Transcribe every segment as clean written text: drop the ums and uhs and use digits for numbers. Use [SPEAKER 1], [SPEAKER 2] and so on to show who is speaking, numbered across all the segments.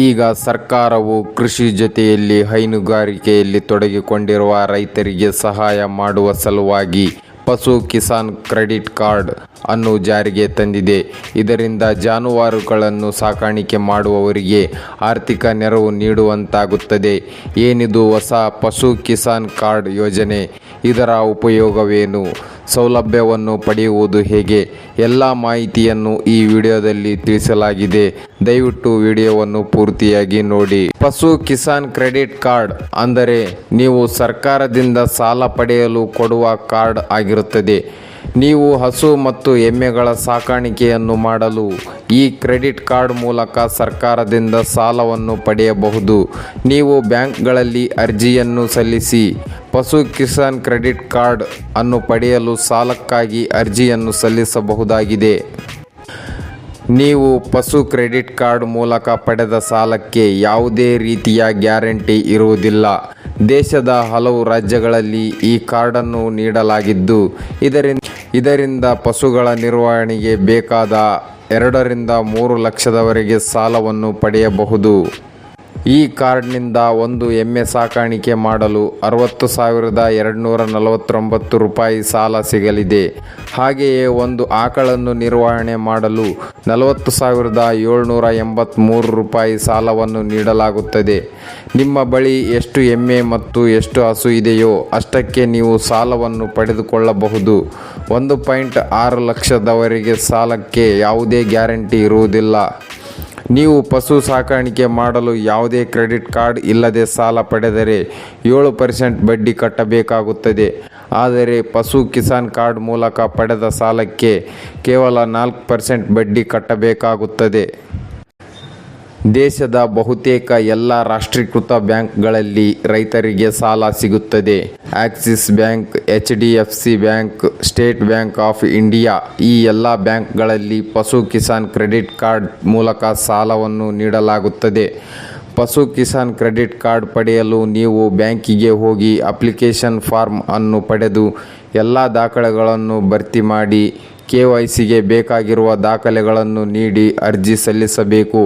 [SPEAKER 1] ಈಗ ಸರ್ಕಾರವು ಕೃಷಿ ಜೊತೆಯಲ್ಲಿ ಹೈನುಗಾರಿಕೆಯಲ್ಲಿ ತೊಡಗಿಕೊಂಡಿರುವ ರೈತರಿಗೆ ಸಹಾಯ ಮಾಡುವ ಸಲುವಾಗಿ ಪಶು ಕಿಸಾನ್ ಕ್ರೆಡಿಟ್ ಕಾರ್ಡ್ ಅನ್ನು ಜಾರಿಗೆ ತಂದಿದೆ. ಇದರಿಂದ ಜಾನುವಾರುಗಳನ್ನು ಸಾಕಾಣಿಕೆ ಮಾಡುವವರಿಗೆ ಆರ್ಥಿಕ ನೆರವು ನೀಡುವಂತಾಗುತ್ತದೆ. ಏನಿದು ಹೊಸ ಪಶು ಕಿಸಾನ್ ಕಾರ್ಡ್ ಯೋಜನೆ? ಇದರ ಉಪಯೋಗವೇನು? ಸೌಲಭ್ಯವನ್ನು ಪಡೆಯುವುದು ಹೇಗೆ? ಎಲ್ಲ ಮಾಹಿತಿಯನ್ನು ಈ ವಿಡಿಯೋದಲ್ಲಿ ತಿಳಿಸಲಾಗಿದೆ. ದಯವಿಟ್ಟು ವಿಡಿಯೋವನ್ನು ಪೂರ್ತಿಯಾಗಿ ನೋಡಿ. ಪಶು ಕಿಸಾನ್ ಕ್ರೆಡಿಟ್ ಕಾರ್ಡ್ ಅಂದರೆ ನೀವು ಸರ್ಕಾರದಿಂದ ಸಾಲ ಪಡೆಯಲು ಕೊಡುವ ಕಾರ್ಡ್ ಆಗಿರುತ್ತದೆ. ನೀವು ಹಸು ಮತ್ತು ಎಮ್ಮೆಗಳ ಸಾಕಾಣಿಕೆಯನ್ನು ಮಾಡಲು ಈ ಕ್ರೆಡಿಟ್ ಕಾರ್ಡ್ ಮೂಲಕ ಸರ್ಕಾರದಿಂದ ಸಾಲವನ್ನು ಪಡೆಯಬಹುದು. ನೀವು ಬ್ಯಾಂಕ್ಗಳಲ್ಲಿ ಅರ್ಜಿಯನ್ನು ಸಲ್ಲಿಸಿ ಪಶು ಕಿಸಾನ್ ಕ್ರೆಡಿಟ್ ಕಾರ್ಡ್ ಅನ್ನು ಪಡೆಯಲು ಸಾಲಕ್ಕಾಗಿ ಅರ್ಜಿಯನ್ನು ಸಲ್ಲಿಸಬಹುದಾಗಿದೆ. ನೀವು ಪಶು ಕ್ರೆಡಿಟ್ ಕಾರ್ಡ್ ಮೂಲಕ ಪಡೆದ ಸಾಲಕ್ಕೆ ಯಾವುದೇ ರೀತಿಯ ಗ್ಯಾರಂಟಿ ಇರುವುದಿಲ್ಲ. ದೇಶದ ಹಲವು ರಾಜ್ಯಗಳಲ್ಲಿ ಈ ಕಾರ್ಡನ್ನು ನೀಡಲಾಗಿದ್ದು, ಇದರಿಂದ ಪಶುಗಳ ನಿರ್ವಹಣೆಗೆ ಬೇಕಾದ 2 ರಿಂದ 3 ಲಕ್ಷದವರೆಗೆ ಸಾಲವನ್ನು ಪಡೆಯಬಹುದು. ಈ ಕಾರ್ಡ್ನಿಂದ ಒಂದು ಎಮ್ಮೆ ಸಾಕಾಣಿಕೆ ಮಾಡಲು 60,249 ರೂಪಾಯಿ ಸಾಲ ಸಿಗಲಿದೆ. ಹಾಗೆಯೇ ಒಂದು ಆಕಳನ್ನು ನಿರ್ವಹಣೆ ಮಾಡಲು 40,783 ರೂಪಾಯಿ ಸಾಲವನ್ನು ನೀಡಲಾಗುತ್ತದೆ. ನಿಮ್ಮ ಬಳಿ ಎಷ್ಟು ಎಮ್ಮೆ ಮತ್ತು ಎಷ್ಟು ಹಸು ಇದೆಯೋ ಅಷ್ಟಕ್ಕೆ ನೀವು ಸಾಲವನ್ನು ಪಡೆದುಕೊಳ್ಳಬಹುದು. 1.6 ಲಕ್ಷದವರೆಗೆ ಸಾಲಕ್ಕೆ ಯಾವುದೇ ಗ್ಯಾರಂಟಿ ಇರುವುದಿಲ್ಲ. ನೀವು ಪಶು ಸಾಕಾಣಿಕೆ ಮಾಡಲು ಯಾವುದೇ ಕ್ರೆಡಿಟ್ ಕಾರ್ಡ್ ಇಲ್ಲದೆ ಸಾಲ ಪಡೆದರೆ 7% ಬಡ್ಡಿ ಕಟ್ಟಬೇಕಾಗುತ್ತದೆ. ಆದರೆ ಪಶು ಕಿಸಾನ್ ಕಾರ್ಡ್ ಮೂಲಕ ಪಡೆದ ಸಾಲಕ್ಕೆ ಕೇವಲ 4% ಬಡ್ಡಿ ಕಟ್ಟಬೇಕಾಗುತ್ತದೆ. ದೇಶದ ಬಹುತೇಕ ಎಲ್ಲ ರಾಷ್ಟ್ರೀಕೃತ ಬ್ಯಾಂಕ್ಗಳಲ್ಲಿ ರೈತರಿಗೆ ಸಾಲ ಸಿಗುತ್ತದೆ. Axis bank, HDFC bank, state bank of India ಈ ಎಲ್ಲ ಬ್ಯಾಂಕ್ಗಳಲ್ಲಿ ಪಶು ಕಿಸಾನ್ ಕ್ರೆಡಿಟ್ ಕಾರ್ಡ್ ಮೂಲಕ ಸಾಲವನ್ನು ನೀಡಲಾಗುತ್ತದೆ. ಪಶು ಕಿಸಾನ್ ಕ್ರೆಡಿಟ್ ಕಾರ್ಡ್ ಪಡೆಯಲು ನೀವು ಬ್ಯಾಂಕಿಗೆ ಹೋಗಿ ಅಪ್ಲಿಕೇಶನ್ ಫಾರ್ಮ್ ಅನ್ನು ಪಡೆದು ಎಲ್ಲ ದಾಖಲೆಗಳನ್ನು ಭರ್ತಿ ಮಾಡಿ KYCಗೆ ಬೇಕಾಗಿರುವ ದಾಖಲೆಗಳನ್ನು ನೀಡಿ ಅರ್ಜಿ ಸಲ್ಲಿಸಬೇಕು.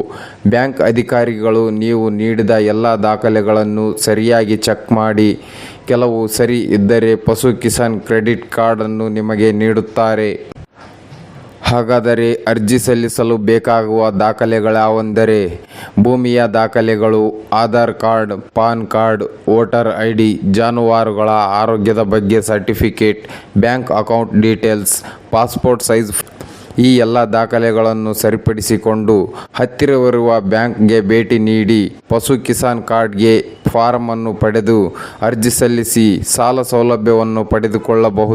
[SPEAKER 1] ಬ್ಯಾಂಕ್ ಅಧಿಕಾರಿಗಳು ನೀವು ನೀಡಿದ ಎಲ್ಲ ದಾಖಲೆಗಳನ್ನು ಸರಿಯಾಗಿ ಚೆಕ್ ಮಾಡಿ ಕೆಲವು ಸರಿ ಇದ್ದರೆ ಪಶು ಕಿಸಾನ್ ಕ್ರೆಡಿಟ್ ಕಾರ್ಡನ್ನು ನಿಮಗೆ ನೀಡುತ್ತಾರೆ. ಹಾಗಾದರೆ ಅರ್ಜಿ ಸಲ್ಲಿಸಲು ಬೇಕಾಗುವ ದಾಖಲೆಗಳ್ಯಾವೆಂದರೆ ಭೂಮಿಯ ದಾಖಲೆಗಳು, Aadhaar card, PAN card, voter ID, ಜಾನುವಾರುಗಳ ಆರೋಗ್ಯದ ಬಗ್ಗೆ certificate, bank account details, passport size ಈ ಎಲ್ಲ ದಾಖಲೆಗಳನ್ನು ಸರಿಪಡಿಸಿಕೊಂಡು ಹತ್ತಿರವಿರುವ ಬ್ಯಾಂಕ್ಗೆ ಭೇಟಿ ನೀಡಿ ಪಶು ಕಿಸಾನ್ ಕಾರ್ಡ್ಗೆ ಫಾರಂ ಅನ್ನು ಪಡೆದು ಅರ್ಜಿ ಸಲ್ಲಿಸಿ ಸಾಲ ಸೌಲಭ್ಯವನ್ನು ಪಡೆದುಕೊಳ್ಳಬಹುದು.